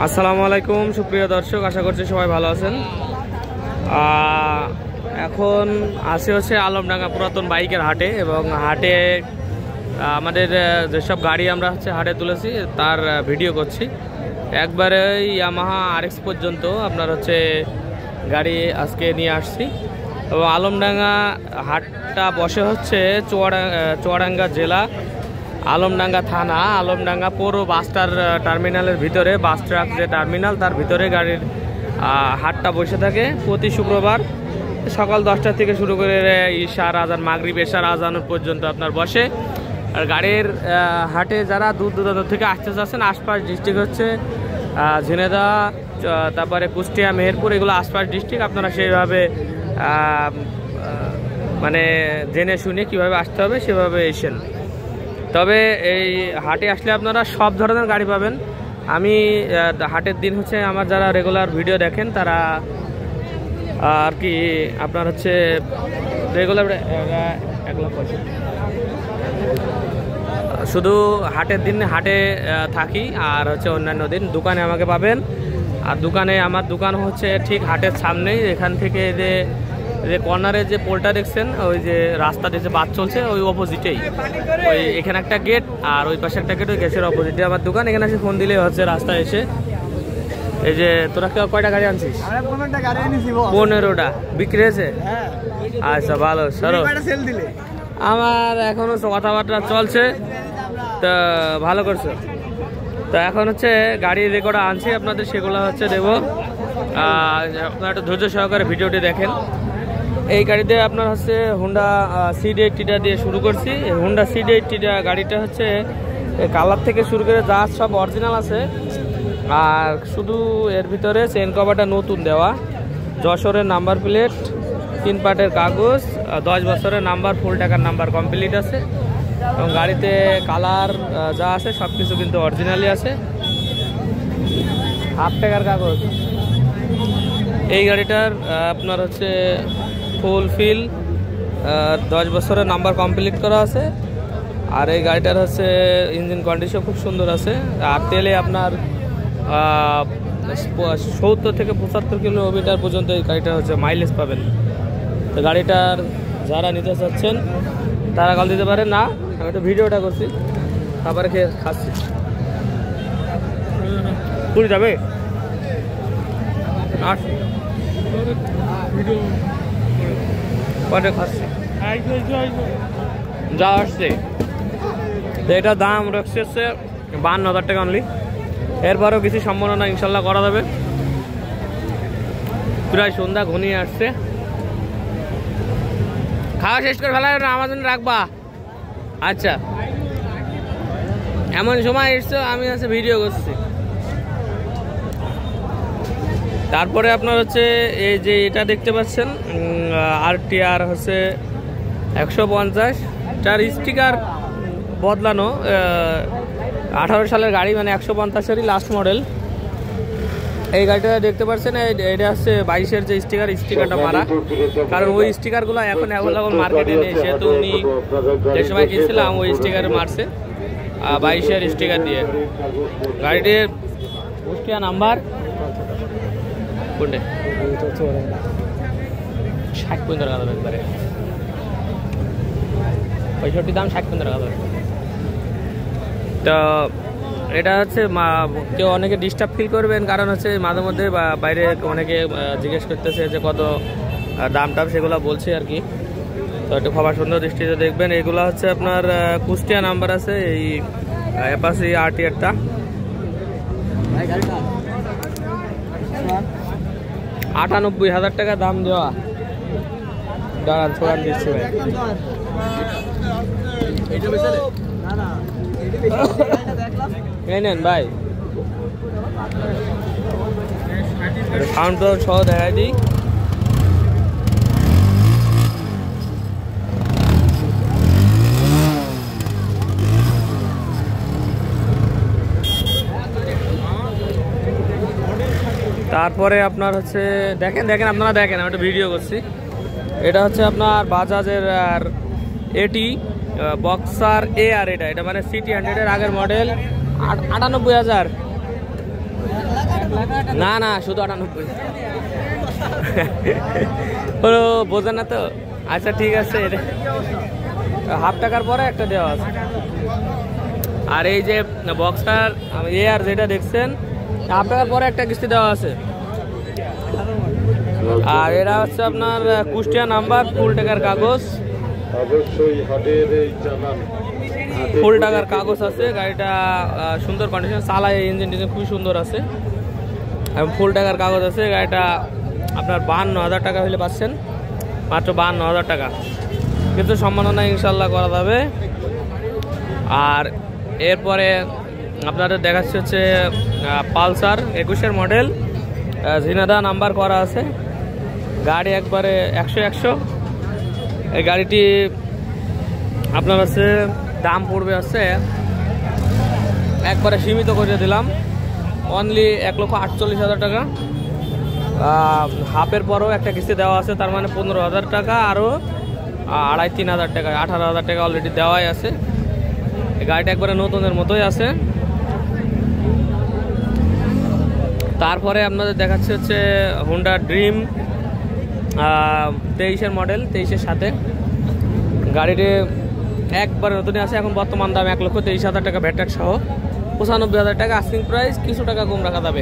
আসসালামু আলাইকুম সুপ্রিয় দর্শক, আশা করছি সবাই ভালো আছেন। এখন আসি হচ্ছে আলমডাঙ্গা পুরাতন বাইকের হাটে, এবং হাটে আমাদের যেসব গাড়ি আমরা হচ্ছে হাটে তুলেছি তার ভিডিও করছি। একবারে ইয়ামাহা RX পর্যন্ত আপনার হচ্ছে গাড়ি আজকে নিয়ে আসছি। এবং আলমডাঙ্গা হাটটা বসে হচ্ছে চুয়াডাঙ্গা জেলা, আলমডাঙ্গা থানা, আলমডাঙ্গা পৌর বাসটার টার্মিনালের ভিতরে, বাস ট্রাক যে টার্মিনাল তার ভিতরে গাড়ির হাটটা বসে থাকে। প্রতি শুক্রবার সকাল 10টা থেকে শুরু করে ঈশার আজান, মাগরিব এশার আজান পর্যন্ত আপনার বসে। আর গাড়ির হাটে যারা দূর দূরান্ত থেকে আসতে চাচ্ছেন, আশপাশ ডিস্ট্রিক্ট হচ্ছে ঝিনেদা, তারপরে কুষ্টিয়া, মেহেরপুর, এগুলো আশপাশ ডিস্ট্রিক্ট। আপনারা সেইভাবে মানে জেনে শুনে কীভাবে আসতে হবে সেভাবে এসেন। তবে এই হাটে আসলে আপনারা সব ধরনের গাড়ি পাবেন। আমি হাটের দিন হচ্ছে আমার যারা রেগুলার ভিডিও দেখেন তারা আর কি আপনার হচ্ছে রেগুলার 1,00,000 শুধু হাটের দিন হাটে থাকি, আর হচ্ছে অন্যান্য দিন দোকানে আমাকে পাবেন। আর দোকানে আমার দোকান হচ্ছে ঠিক হাটের সামনেই। এখান থেকে যে কর্নারে যে পোলটা দেখছেন, ওই যে রাস্তা দিয়ে যে বাস চলছে ওই অপোজিটেই, ওই এখানে একটা গেট আর ওই পাশে একটা গেট, ওই গ্যাসের অপোজিটে আমার দোকান। এখানে এসে ফোন দিলে হচ্ছে রাস্তায় এসে। এই যে তোরা কয়টা গাড়ি আনছিস? 15টা বিক্রি হয়েছে। আচ্ছা ভালো সরো, আমার এখনো কথাবার্তা চলছে, তো ভালো করছো। তো এখন হচ্ছে গাড়ি যে কটা আনছি আপনাদের সেগুলো হচ্ছে দেবো। আপনারা একটু ধৈর্য সহকারে ভিডিওটি দেখেন। এই গাড়িতে আপনার হচ্ছে হুন্ডা CD80টা দিয়ে শুরু করছি। হুন্ডা CD80টা গাড়িটা হচ্ছে কালার থেকে শুরু করে যা সব অরিজিনাল আছে, আর শুধু এর ভিতরে চেন কভারটা নতুন দেওয়া, যশোরের নাম্বার প্লেট, 3 পার্টের কাগজ, 10 বছরের নাম্বার, ফুল টাকার নাম্বার কমপ্লিট আছে। এবং গাড়িতে কালার যা আছে সব কিছু কিন্তু অরিজিনালি আছে, হাফ টাকার কাগজ। এই গাড়িটার আপনার হচ্ছে ফুল ফিল 10 বছরের নাম্বার কমপ্লিট করা আছে। আর এই গাড়িটার হচ্ছে ইঞ্জিন কন্ডিশন খুব সুন্দর আছে। আর তেলে আপনার 70 থেকে 75 কিলোমিটার পর্যন্ত এই গাড়িটা হচ্ছে মাইলেজ পাবেন। তো গাড়িটার যারা নিতে চাচ্ছেন তারা কল দিতে পারেন। না আমি তো ভিডিওটা করছি, তারপরে খেয়ে খাচ্ছি। পুরী যাবে পরে খাচ্ছি যা আসছে। তো এটার দাম রাখছে হচ্ছে 52,000 টাকা অনলি। এরপরেও কিছু সম্ভাবনা ইনশাল্লাহ করা যাবে। প্রায় সন্ধ্যা ঘনিয়ে আসছে, খাওয়া শেষ করে ফেলা না, আমার জন্য রাখবা। আচ্ছা, এমন সময় এসছো আমি হচ্ছে ভিডিও করছি। তারপরে আপনার হচ্ছে এই যে এটা দেখতে পাচ্ছেন RTR হচ্ছে 150, যার স্টিকার বদলানো, 18 সালের গাড়ি, মানে 150-এরই লাস্ট মডেল। এই গাড়িটা দেখতে পাচ্ছেন, এটা হচ্ছে 22-এর যে স্টিকারটা মারা, কারণ ওই স্টিকারগুলো এখন অ্যাভেলেবল মার্কেটে নেই, সেহেতু উনি যে সময় কিনছিলাম ওই স্টিকারে মারছে 22-এর স্টিকার দিয়ে। গাড়িটির কুষ্টিয়া নাম্বার কোনটা 60 টাকা দাম, একবারে 65 দাম, 60 টাকা দাম। তো এটা হচ্ছে কেউ অনেকে ডিস্টার্ব ফিল করবেন, কারণ হচ্ছে মাঝে মধ্যে বাইরে অনেকে জিজ্ঞেস করতেছে যে কত দাম টাম, সেগুলো বলছে আর কি। তো একটু খাবার সুন্দর দৃষ্টিতে দেখবেন। এগুলো হচ্ছে আপনার কুষ্টিয়া নাম্বার আছে এই অ্যাপাচি RTR-টা। 98,000 টাকা দাম দেওয়া। দাঁড়ান ছোড়ান দিচ্ছি ভাই। এই নেন ভাই, সাউন্ড সহ দেখাই দিই। তারপরে আপনার হচ্ছে দেখেন আপনারা দেখেন, আমি একটা ভিডিও করছি। এটা হচ্ছে আপনার বাজাজের AT বক্সার AR, এটা মানে CT100-এর আগের মডেল, 98,000। না না শুধু 98 ও বোঝেন না তো। আচ্ছা ঠিক আছে, হাফ টাকার পরে একটা দেওয়া আছে। আর এই যে বক্সটার এয়ার যেটা দেখছেন, হাফ টাকার পরে একটা কিস্তি দেওয়া আছে। আর এরা হচ্ছে আপনার কুষ্টিয়া নাম্বার, ফুল টাকার কাগজ, ফুল টাকার কাগজ আছে। গাড়িটা সুন্দর কন্ডিশন, চালায় ইঞ্জিন টিঞ্জিন খুবই সুন্দর আছে এবং ফুল টাকার কাগজ আছে। গাড়িটা আপনার 52,000 টাকা হলে পাচ্ছেন, মাত্র 52,000 টাকা। কিন্তু সম্মাননা ইনশাল্লাহ করা যাবে। আর এরপরে আপনাদের দেখাচ্ছে হচ্ছে পালসার 21-এর মডেল, ঝিনাদা নাম্বার করা আছে। গাড়ি একবারে 100-100। এই গাড়িটি আপনার হচ্ছে দাম পড়বে হচ্ছে একবারে সীমিত করে দিলাম, অনলি 1,48,000 টাকা। হাফের পরও একটা কিস্তি দেওয়া আছে, তার মানে 15,000 টাকা, আরও 2,500-3,000 টাকা, 18,000 টাকা অলরেডি দেওয়াই আছে। এই গাড়িটা একবারে নতুনের মতোই আছে। তারপরে আপনাদের দেখাচ্ছে হচ্ছে হুন্ডা ড্রিম 23-এর মডেল, 23-এর সাথে। গাড়িটি একবারে নতুনই আছে। এখন বর্তমান দাম 1,23,000 টাকা ভ্যাট সহ, 95,000 টাকা আস্কিং প্রাইস। কিছু টাকা কম রাখা যাবে,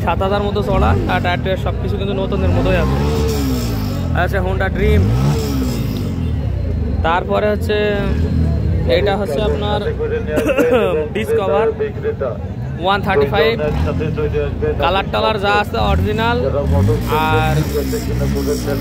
7,000 মতো চড়া, আর টায়ার সব কিছু কিন্তু নতুনের মতোই আছে। আচ্ছা হুন্ডা ড্রিম। তারপরে হচ্ছে এটা হচ্ছে আপনার ডিসকভার 135, কালার টালার যা আছে অরিজিনাল। আর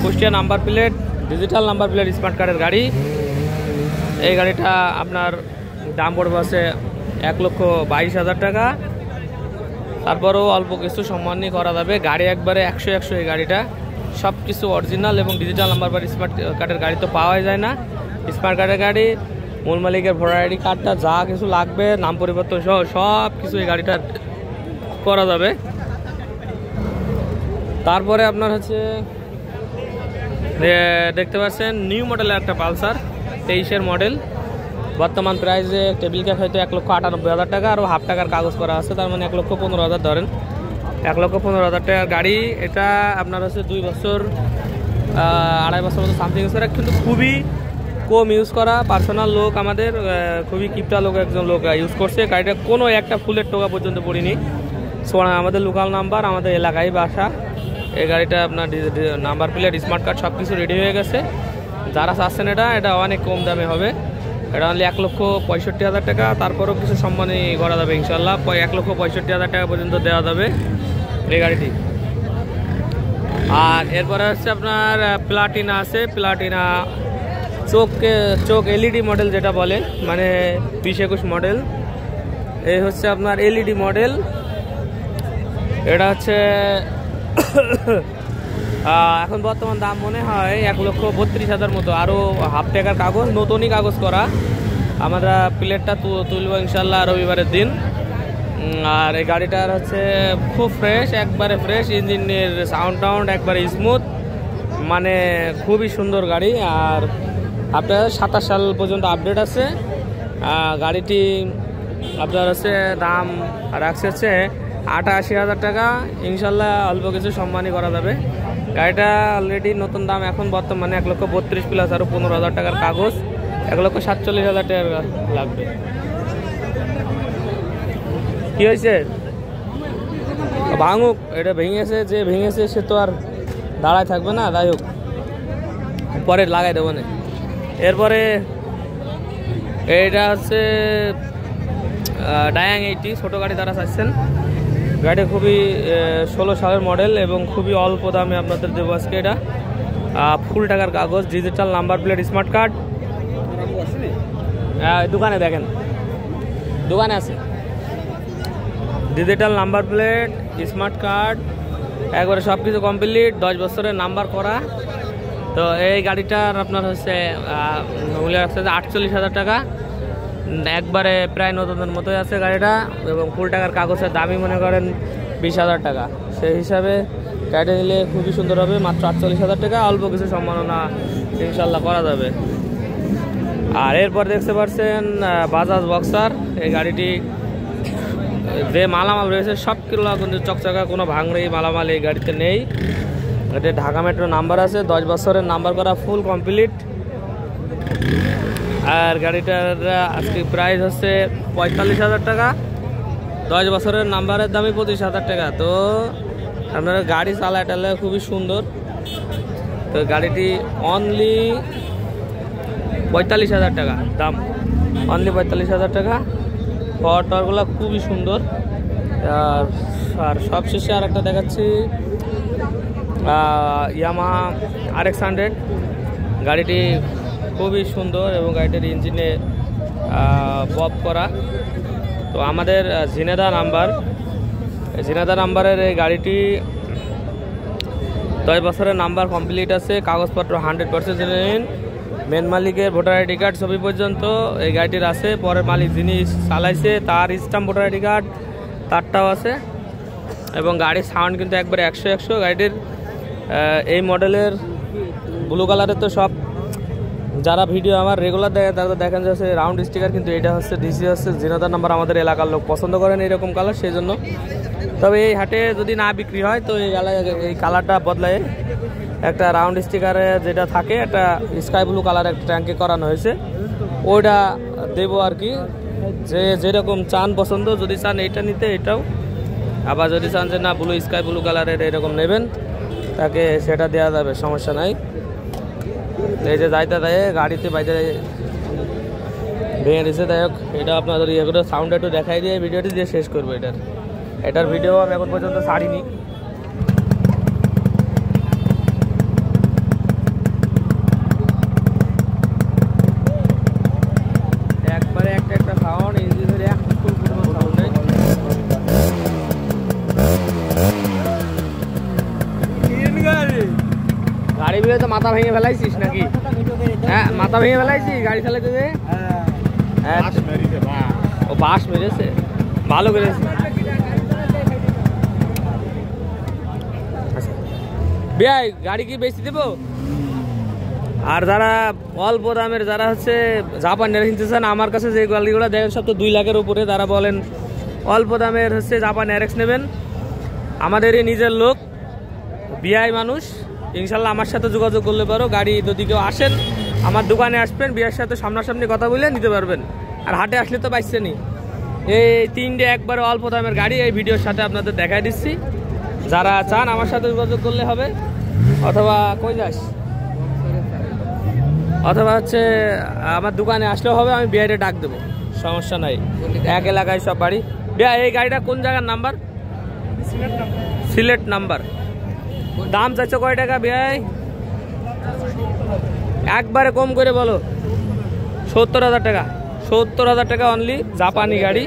Kushtia number plate, digital number plate, smart কার্ডের গাড়ি। এই গাড়িটা আপনার দাম পড়বে আছে 1,22,000 টাকা। তারপরেও অল্প কিছু সম্মানই করা যাবে। গাড়ি একবারে 100-100। এই গাড়িটা সব কিছু অরিজিনাল এবং ডিজিটাল নাম্বার বা স্মার্ট কার্ডের গাড়ি তো পাওয়াই যায় না। স্মার্ট কার্ডের গাড়ি, মূল মালিকের ভোটার আইডি কার্ডটা যা কিছু লাগবে, নাম পরিবর্তন সহ সব কিছু এই গাড়িটা করা যাবে। তারপরে আপনার হচ্ছে দেখতে পাচ্ছেন নিউ মডেলের একটা পালসার 23-এর মডেল। বর্তমান প্রাইসে টেবিল ক্যাশ হয়তো 1,98,000 টাকা, আরও হাফ টাকার কাগজ করা আছে, তার মানে 1,15,000 ধরেন। 1,15,000 টাকার গাড়ি। এটা আপনার হচ্ছে 2 বছর 2.5 বছর মতো সামথিং ইউজ করা, কিন্তু খুবই কম ইউজ করা। পার্সোনাল লোক আমাদের, খুবই কিপটা লোক একজন লোক ইউজ করছে গাড়িটা, কোনো একটা ফুলের টোকা পর্যন্ত পড়িনি। আমাদের লোকাল নাম্বার, আমাদের এলাকায় বাসা। এই গাড়িটা আপনার নাম্বার প্লেট, স্মার্ট কার্ড সব কিছু রেডি হয়ে গেছে। যারা চাচ্ছেন এটা অনেক কম দামে হবে। এটা অনলি 1,65,000 টাকা। তারপরেও কিছু সম্মানই করা যাবে ইনশাল্লাহ। 1,65,000 টাকা পর্যন্ত দেওয়া যাবে এই গাড়িটি। আর এরপরে হচ্ছে আপনার প্লাটিনা আছে। প্লাটিনা চোখ এলইডি মডেল যেটা বলে, মানে 20-21 মডেল। এই হচ্ছে আপনার এলইডি মডেল। এটা হচ্ছে এখন বর্তমান দাম মনে হয় 1,32,000 মতো, আরও হাফ টাকার কাগজ, নতুনই কাগজ করা। আমরা প্লেটটা তুলব ইনশাল্লাহ রবিবারের দিন। আর এই গাড়িটার হচ্ছে খুব ফ্রেশ, একবারে ফ্রেশ, ইঞ্জিনের সাউন্ড একবারে স্মুথ, মানে খুবই সুন্দর গাড়ি। আর আপনার 27 সাল পর্যন্ত আপডেট আছে। গাড়িটি আপনার হচ্ছে দাম রাখছে হচ্ছে 88,000 টাকা। ইনশাল্লাহ অল্প কিছু সম্মানই করা যাবে। গাড়িটা অলরেডি নতুন দাম এখন বর্তমানে 1,32,000 প্লাস আরও 15,000 টাকার কাগজ, 1,47,000 টাকা লাগবে। কি হয়েছে? ভাঙুক, এটা ভেঙেছে, যে ভেঙেছে সে তো আর দাঁড়ায় থাকবে না। যাই হোক, পরে লাগাই দেবো না। এরপরে এইটা হচ্ছে ডায়াং 80, ছোটো গাড়ি যারা চাচ্ছেন। গাড়িটা খুবই 16 সালের মডেল এবং খুবই অল্প দামে আপনাদের দেবো আজকে। এটা ফুল টাকার কাগজ, digital number plate, smart card. দোকানে দেখেন, দোকানে আছে digital number plate, smart card, একবারে সব কিছু কমপ্লিট, 10 বছরের নাম্বার করা। তো এই গাড়িটার আপনার হচ্ছে মূল্য আসছে 48,000 টাকা। একবারে প্রায় নতুনের মতোই আছে গাড়িটা এবং ফুল টাকার কাগজের দামই মনে করেন 20,000 টাকা। সেই হিসাবে গাড়িটা নিলে খুবই সুন্দর হবে। মাত্র 48,000 টাকা, অল্প কিছু সম্মাননা ইনশাল্লাহ করা যাবে। আর এরপর দেখতে পাচ্ছেন বাজাজ বক্সার। এই গাড়িটি যে মালামাল রয়েছে সবগুলো কিন্তু চকচকা, কোনো ভাঙড়ি মালামাল এই গাড়িতে নেই। এটা ঢাকা মেট্রো নাম্বার আছে, 10 বছরের নাম্বার করা, ফুল কমপ্লিট। আর গাড়িটার আজকে প্রাইস হচ্ছে 45,000 টাকা, 10 বছরের নাম্বারের দামই 25,000 টাকা। তো আপনারা গাড়ি চালায় টালে খুবই সুন্দর। তো গাড়িটি অনলি 45,000 টাকা দাম, অনলি 45,000 টাকা। টরগুলো খুবই সুন্দর। আর সবশেষে আর একটা দেখাচ্ছি, ইয়ামাহা RX100। গাড়িটি খুবই সুন্দর এবং গাড়িটির ইঞ্জিনে পপ করা। তো আমাদের ঝিনেদা নাম্বারের এই গাড়িটি 10 বছরের নাম্বার কমপ্লিট আছে, কাগজপত্র 100% জেনুইন, মেন মালিকের ভোটার আইডি কার্ড ছবি পর্যন্ত এই গাড়িটির আছে। পরের মালিক যিনি চালাইছে তার স্ট্যাম্প ভোটার আইডি কার্ড তারটাও আছে। এবং গাড়ির সাউন্ড কিন্তু একবারে 100 গাড়িটির এই মডেলের ব্লু কালারের। তো সব যারা ভিডিও আমার রেগুলার দেখে তারা দেখেন যাচ্ছে রাউন্ড স্টিকার, কিন্তু এটা হচ্ছে ডিসি হচ্ছে ঝিনেদা নাম্বার। আমাদের এলাকার লোক পছন্দ করেন এরকম কালার, সেই জন্য। তবে এই হাটে যদি না বিক্রি হয় তো এই কালারটা বদলায় একটা রাউন্ড স্টিকারে যেটা থাকে একটা স্কাই ব্লু কালার একটা ট্যাঙ্কে করানো হয়েছে, ওইটা দেবো আর কি। যে যেরকম চান পছন্দ, যদি চান এইটা নিতে এটাও, আবার যদি চান যে না ব্লু স্কাই ব্লু কালারের এরকম নেবেন তাকে সেটা দেওয়া যাবে, সমস্যা নাই। এই যে যাইতে দেয় গাড়িতে বাইরে ভেঙে দিচ্ছে। যাই হোক, এটা আপনাদের ইয়ে করে সাউন্ড একটু দেখাই দিয়ে ভিডিওটি দিয়ে শেষ করবো। এটার ভিডিও আমি এখন পর্যন্ত ছাড়িনি। একবারে একটা সাউন্ড ইঞ্জিন ধরে ফুল সাউন্ড নেই। গাড়ি বিয়ে তো মাথা ভেঙে ফেলাইছিস নাকি? হ্যাঁ, মাথা ভেঙে ফেলাইছিস গাড়ি চালাতে যে? ও বাস মেরেছে, ভালো করেছে। ভাই গাড়ি কি বেশি দেবো? আর যারা অল্প দামের, যারা হচ্ছে জাপান কিনতে চান, আমার কাছে যে গাড়িগুলো দেখেন সব তো 2 লাখের উপরে, তারা বলেন অল্প দামের হচ্ছে জাপান RX নেবেন। আমাদেরই নিজের লোক, বিআই মানুষ, ইনশাল্লাহ আমার সাথে যোগাযোগ করলে পারো। গাড়ি যদি কেউ আসেন আমার দোকানে আসবেন, বিয়ের সাথে সামনাসামনি কথা বলে নিতে পারবেন। আর হাটে আসলে তো পাইছেনই, এই 3টে একবারে অল্প দামের গাড়ি এই ভিডিওর সাথে আপনাদের দেখাই দিচ্ছি। যারা চান আমার সাথে যোগাযোগ করলে হবে, অথবা কই যাস, অথবা হচ্ছে আমার দোকানে আসলেও হবে, আমি বিআইরে ডাক দেবো, সমস্যা নাই। এক এলাকায় সব বাড়ি। বিয়া, এই গাড়িটা কোন জায়গার নাম্বার? সিলেট নাম্বার। দাম চাইছো কয় টাকা বিয়াই? একবারে কম করে বলো। 70,000 টাকা। 70,000 টাকা অনলি, জাপানি গাড়ি।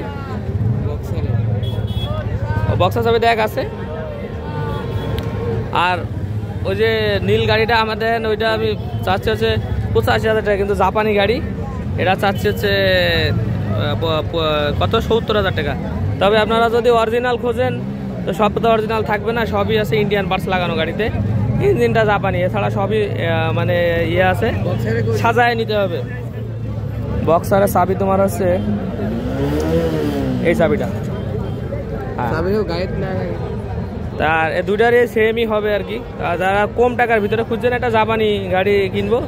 বক্সা সবে দেখ আছে। আর ওই যে নীল গাড়িটা আমাদের, ওইটা আমি চাচ্ছি হচ্ছে 85,000 টাকা, কিন্তু জাপানি গাড়ি। এটা চাচ্ছি হচ্ছে কত? 70,000 টাকা। তবে আপনারা যদি অরিজিনাল খোঁজেন তো সব তো অরিজিনাল থাকবে না, সবই আছে ইন্ডিয়ান পার্টস লাগানো গাড়িতে। ইঞ্জিনটা জাপানি, এছাড়া সবই মানে ইয়ে আছে, সাজায় নিতে হবে। বক্সারের চাবি তোমার হচ্ছে এই চাবিটা। তার এই দুটারই সেমই হবে আর কি। যারা কম টাকার ভিতরে খুঁজছেন একটা জাপানি গাড়ি কিনবো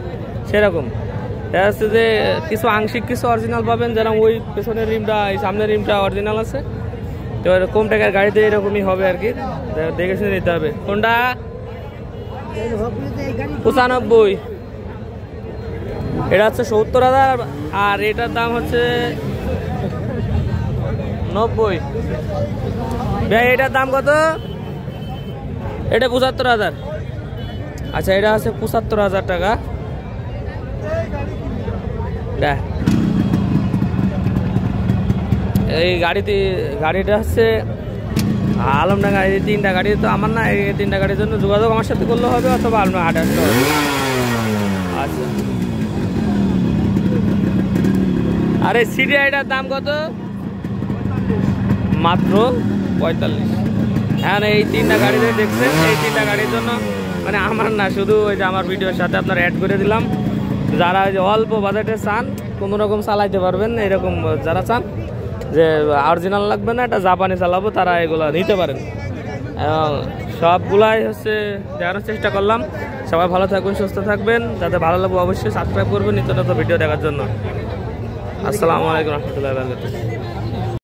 সেরকম, দেখা যাচ্ছে যে কিছু আংশিক কিছু অরিজিনাল পাবেন, যেরকম ওই পেছনের রিমটা, এই সামনের রিমটা অরিজিনাল আছে। তো কম টাকার গাড়িতে এরকমই হবে আর কি, দেখে শুনে নিতে হবে। কোনটা? 95। এটা হচ্ছে 70,000, আর এটার দাম হচ্ছে 90। ভাই এটার দাম কত? এটা 75,000। আচ্ছা, এটা হচ্ছে 75,000 টাকা। এই গাড়িটা হচ্ছে আলমডাঙ্গা। এই 3টা গাড়ি তো আমার না, এই 3টা গাড়ির জন্য যোগাযোগ আমার সাথে করলে হবে, অথবা আলমডাঙ্গা হাটে আসতে হবে। আচ্ছা, আর এই সিডিআইটার দাম কত? মাত্র 45। হ্যাঁ, এই 3টা গাড়িতে দেখছেন, এই 3টা গাড়ির জন্য মানে আমার না, শুধু ওই যে আমার ভিডিওর সাথে আপনার অ্যাড করে দিলাম। যারা ওই যে অল্প বাজেটে চান, কোনো রকম চালাইতে পারবেন এরকম যারা চান যে অরিজিনাল লাগবে না, এটা জাপানি চালাবো, তারা এগুলো নিতে পারেন। এবং সবগুলাই হচ্ছে দেখানোর চেষ্টা করলাম। সবাই ভালো থাকবেন, সুস্থ থাকবেন, যাতে ভালো লাগবে অবশ্যই সাবস্ক্রাইব করবেন নিত্য নতুন ভিডিও দেখার জন্য। আসসালামু আলাইকুম রহমতুল্লাহি ওয়া বারাকাতুহু।